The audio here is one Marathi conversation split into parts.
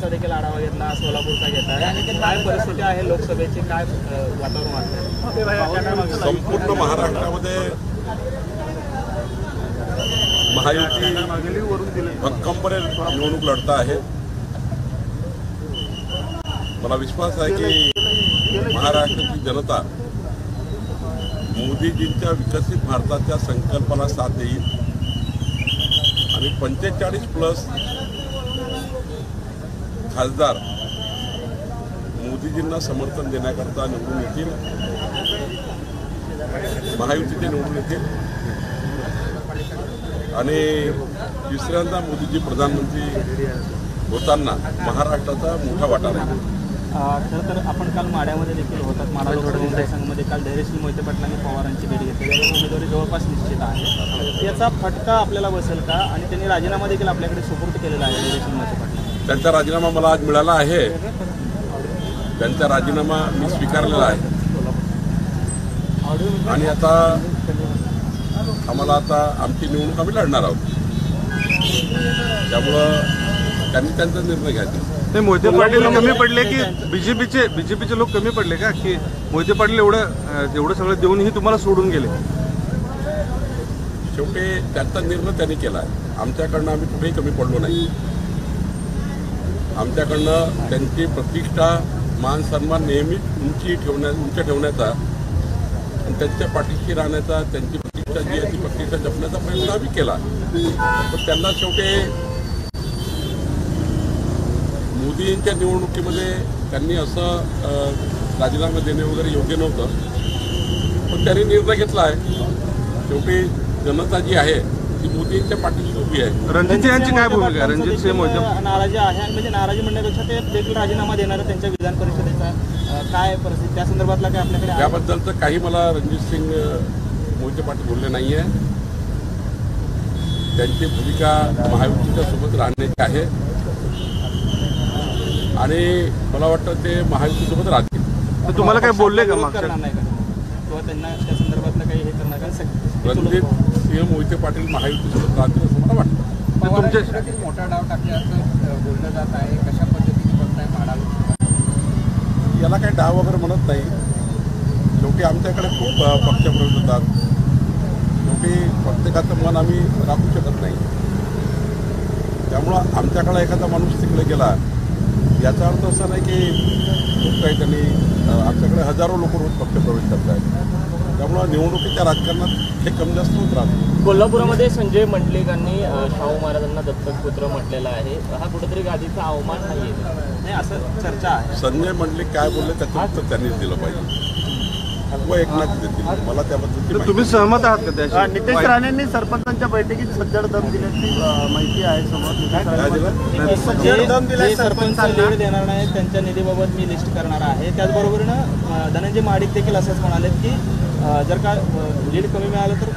देखील आढावा घेतला, सोलापूरचा घेतला आणि काय परिस्थिती आहे लोकसभेची, काय वातावरण वाटतं? संपूर्ण महाराष्ट्रामध्ये महायुती भक्कमपणे निवडणूक लढत आहे. मला विश्वास आहे की महाराष्ट्राची जनता मोदीजींच्या विकसित भारताच्या संकल्पना साथ देईल आणि 45+ खासदार मोदीजींना समर्थन देण्याकरता निवडून येतील, महायुतीचे निवडून येतील आणि तिसऱ्यांदा मोदीजी प्रधानमंत्री होताना महाराष्ट्राचा मोठा वाटा राहील. खरं तर आपण काल माड्यामध्ये देखील होतात. माडा लोकसभा मतदारसंघामध्ये काल धैर्यशील मोहिते पाटलांनी पवारांची भेट घेतली. उमेदवारी जवळपास निश्चित आहे. याचा फटका आपल्याला बसेल का? आणि त्यांनी राजीनामा देखील आपल्याकडे सुपूर्द केलेला आहे धैर्यशील मोहिते पाटील. त्यांचा राजीनामा मला आज मिळाला आहे. त्यांचा राजीनामा मी स्वीकारलेला आहे आणि आता आम्हाला आमची निवडणूक आम्ही लढणार आहोत. त्यामुळं त्यांनी त्यांचा निर्णय घ्यायचा. ते मोहिते पाटील कमी पडले की बीजेपीचे लोक कमी पडले का, की मोहिते पाटील एवढं सगळं देऊनही तुम्हाला सोडून गेले? शेवटी त्यांचा निर्णय त्यांनी केला आहे. आमच्याकडनं आम्ही कुठेही कमी पडलो नाही. आमच्याकडनं त्यांची प्रतिष्ठा मान सन्मान नेहमीच उंच ठेवण्याचा आणि त्यांच्या पाठीशी राहण्याचा, त्यांची प्रतिष्ठा जी आहे ती प्रतिष्ठा जपण्याचा प्रयत्न आम्ही केला. पण त्यांना शेवटी मोदींच्या निवडणुकीमध्ये त्यांनी असं राजीनामा देणे वगैरे योग्य नव्हतं, पण त्यांनी निर्णय घेतला आहे. शेवटी जनता जी आहे ती मोदींच्या पाठीशी उभी आहे. रणजित यांची काय भूमिका आहे? रणजित सिंह मोहिते नाराजी आहे, म्हणजे नाराजी म्हणण्यापेक्षा ते देखील राजीनामा देणार त्यांच्या विधान परिषदेचा काय परिस्थिती, त्या संदर्भातला काय आपल्याकडे? त्याबद्दलचं काही मला रणजित सिंग मोहिते पाटील बोलले नाही आहे. त्यांची भूमिका महायुतीच्या सोबत राहण्याची आहे आणि मला वाटतं ते महायुतीसोबत राहतील. तर तुम्हाला काय बोलले का? करणार नाही का किंवा त्यांना त्या संदर्भातलं काही हे करणार का? रणजित सिंह मोहिते पाटील महायुतीसोबत राहतील असं मला वाटतं. तुमच्यासाठी मोठा डाव टाकल्याचं बोललं जात आहे. कशा पद्धतीने बघताय माडा लोकसभा? याला काही डाव वगैरे म्हणत नाही. शेवटी आमच्याकडे खूप पक्षप्रवेश होतात. शेवटी प्रत्येकाचं मन आम्ही राखू शकत नाही. त्यामुळं आमच्याकडे एखादा माणूस तिकडे गेला याचा अर्थ असा नाही की खूप काही त्यांनी आमच्याकडे हजारो लोक रोज पक्षप्रवेश करत आहेत. त्यामुळं निवडणुकीच्या राजकारणात हे कमी जास्त होत राहतं. कोल्हापूरमध्ये संजय मंडलिकांनी शाहू महाराजांना दत्तक पुत्र म्हटलेला आहे. हा कुठेतरी गादीचा अवमान नाही असं चर्चा आहे. संजय मंडलिक काय बोलले त्याचं उत्तर त्यांनीच दिलं पाहिजे व एकनाथ देतील. मला त्याबद्दल तुम्ही सहमत आहात का त्याशी? नितेश राणेंनी सरपंचांच्या बैठकीत सज्जड दम दिल्याची माहिती आहे समोर. सज्जड दम दिला, सरपंच लीड देणार नाही, त्यांच्या निधीबाबत मी लिस्ट करणार आहे. त्याचबरोबरीनं धनंजय महाडिक देखील असंच म्हणाले की जर का लीड कमी मिळालं तर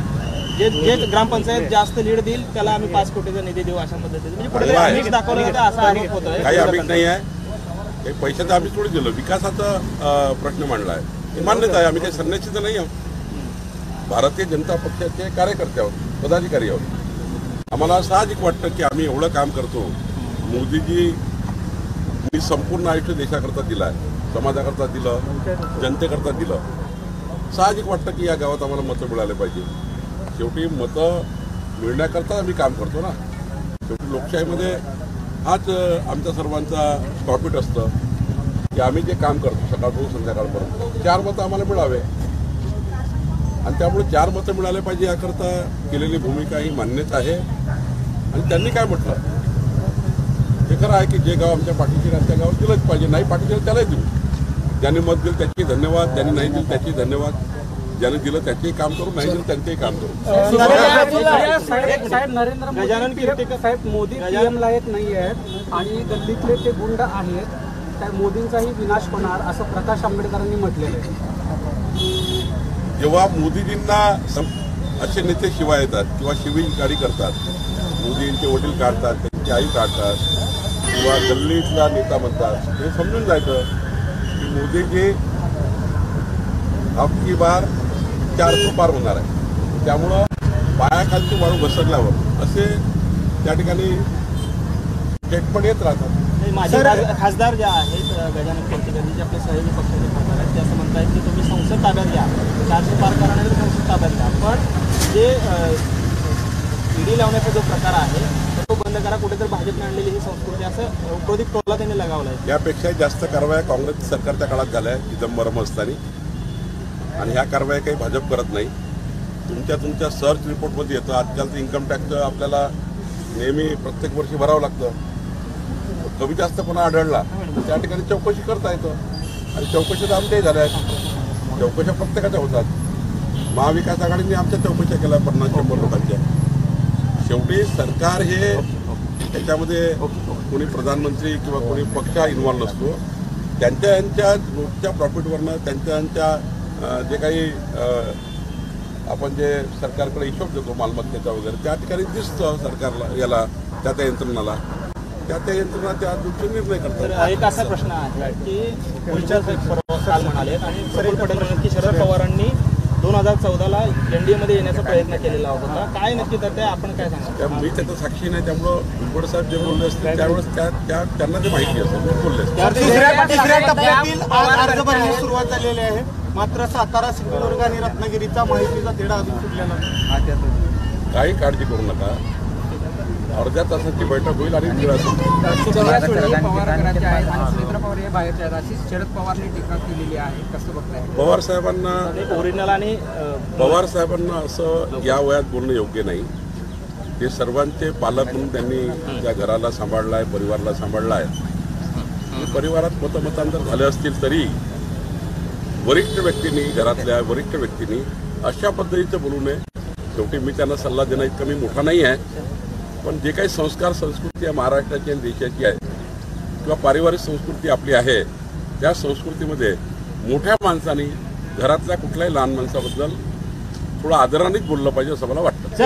जे ग्रामपंचायत जास्त लीड देईल त्याला आम्ही 5 कोटीचा निधी देऊ अशा पद्धतीने. म्हणजे कुठेतरी आम्हीच दाखवलं जातं असा आरोप होतोय. काही आम्ही नाही आहे. पैशाचं आम्ही थोडी दिलं. विकासाचा प्रश्न मांडला आहे. मान्यता आहे. आम्ही काही संन्यासी तर नाही आहोत. भारतीय जनता पक्षाचे कार्यकर्ते आहोत, पदाधिकारी आहोत. आम्हाला साहजिक वाटतं की आम्ही एवढं काम करतो. मोदीजी मी संपूर्ण आयुष्य देशाकरता दिलं आहे, समाजाकरता दिलं, जनतेकरता दिलं. साहजिक वाटतं की या गावात आम्हाला मतं मिळाले पाहिजे. शेवटी मतं मिळण्याकरता आम्ही काम करतो ना. शेवटी लोकशाहीमध्ये हाच आमच्या सर्वांचा प्रॉफिट असतं की आम्ही जे काम करतो सकाळपासून संध्याकाळपर्यंत 4 मतं आम्हाला मिळावे आणि त्यामुळे 4 मतं मिळाले पाहिजे याकरता केलेली भूमिका ही मान्यच आहे. आणि त्यांनी काय म्हटलं हे खरं आहे की जे गाव आमच्या पाठीशी राहतं त्या गावात दिलंच पाहिजे. नाही पाठीशी त्यालाही देऊ. ज्यांनी मत दिलं त्याची धन्यवाद, ज्यांनी नाही दिलं त्याची धन्यवाद. ज्याने दिलं त्याचेही काम करू, नाही दिलं त्यांचेही काम करू. नरेंद्र मोदी साहेब मोदी पीएमला येत नाही आहेत आणि गल्लीतले ते गुंड आहेत, त्या मोदींचाही विनाश होणार असं प्रकाश आंबेडकरांनी म्हटलेलं आहे. जेव्हा मोदीजींना असे नेते शिवाय येतात किंवा शिवीगाडी करतात, मोदींचे वडील काढतात, त्यांची आई काढतात किंवा गल्लीतला नेता म्हणतात, हे समजून जायचं की मोदीजी अब की बार 400 पार होणार आहे. त्यामुळं पायाखालची वाळू घसरल्यावर असे त्या ठिकाणी स्टेटमेंट येत राहतात. माझे खासदार जे आहेत गजानन कीर्तीकर जे आपले सहयोगी पक्षाचे खासदार आहेत ते असं म्हणतायत की तुम्ही संसद ताब्यात घ्या, 400 पार करा नाही तर संसद ताब्यात घ्या, पण जे ईडी लावण्याचा जो प्रकार आहे तो बंद करा, कुठेतरी भाजपने आणलेली ही संस्कृती असं उपरोधिक टोला त्यांनी लगावला आहे. यापेक्षाही जास्त कारवाया काँग्रेस सरकारच्या काळात झाल्या आहेत चिदंबरम असताना, आणि ह्या कारवाया काही भाजप करत नाही. तुमच्या सर्च रिपोर्टमध्ये येतं. आजकाल इन्कम टॅक्स आपल्याला नेहमी प्रत्येक वर्षी भरावं लागतं. कमी जास्तपणा आढळला तर त्या ठिकाणी चौकशी करता येतं, आणि चौकशीचा आमच्याही झाल्या आहेत. चौकशा प्रत्येकाच्या होतात. महाविकास आघाडीने आमच्या चौकशा केल्या 50-100 लोकांच्या. शेवटी सरकार हे त्याच्यामध्ये कोणी प्रधानमंत्री किंवा कोणी पक्ष इन्व्हॉल्व नसतो. त्यांच्या रोजच्या प्रॉफिटवरनं त्यांच्या जे काही आपण जे सरकारकडे हिशोब देतो मालमत्तेचा वगैरे, त्या ठिकाणी दिसतं सरकारला, याला त्या यंत्रणाला, त्या यंत्रणा त्या दृष्टी निर्णय करतात. एक असा प्रश्न आहे की पुढच्या काल म्हणाले आणि प्रफुल्ल पटेल म्हणाले की शरद पवारांनी 2014ला एनडीएमध्ये येण्याचा प्रयत्न केलेला होता. काय नक्की तर ते आपण काय सांगा? मी त्याचा साक्षी नाही, त्यामुळं भुजबळ साहेब जे बोलले असतील त्यावेळेस त्यांना ते माहिती असेल. मी बोलले तिसऱ्या टप्प्यातील अर्ज भरण्यास सुरुवात झालेली आहे. मात्र सातारा, सिंधुदुर्ग आणि रत्नागिरीचा माहितीचा तिढा अजून सुटलेला नाही. काही काळजी करू नका. अर्ध्या तासाची बैठक होईल आणि तिढा शरद पवारने टीका केलेली आहे, कसं बघताय? पवार साहेबांना ओरिजिनल आणि पवार साहेबांना असं या वयात बोलणं योग्य नाही. ते सर्वांचे पालक म्हणून त्यांनी त्या घराला सांभाळला आहे, परिवाराला सांभाळला आहे. परिवारात मतमतांतर झाले असतील तरी वरिष्ठ व्यक्तींनी, घरातल्या वरिष्ठ व्यक्तींनी अशा पद्धतीचं बोलू नये. शेवटी मी त्यांना सल्ला देणं इतकं मी मोठा नाही आहे, पण जे काही संस्कार संस्कृती या महाराष्ट्राची आणि देशाची आहे किंवा पारिवारिक संस्कृती आपली आहे, त्या संस्कृतीमध्ये मोठ्या माणसांनी घरातल्या कुठल्याही लहान माणसाबद्दल थोडं आदरानेच बोललं पाहिजे असं मला वाटतं.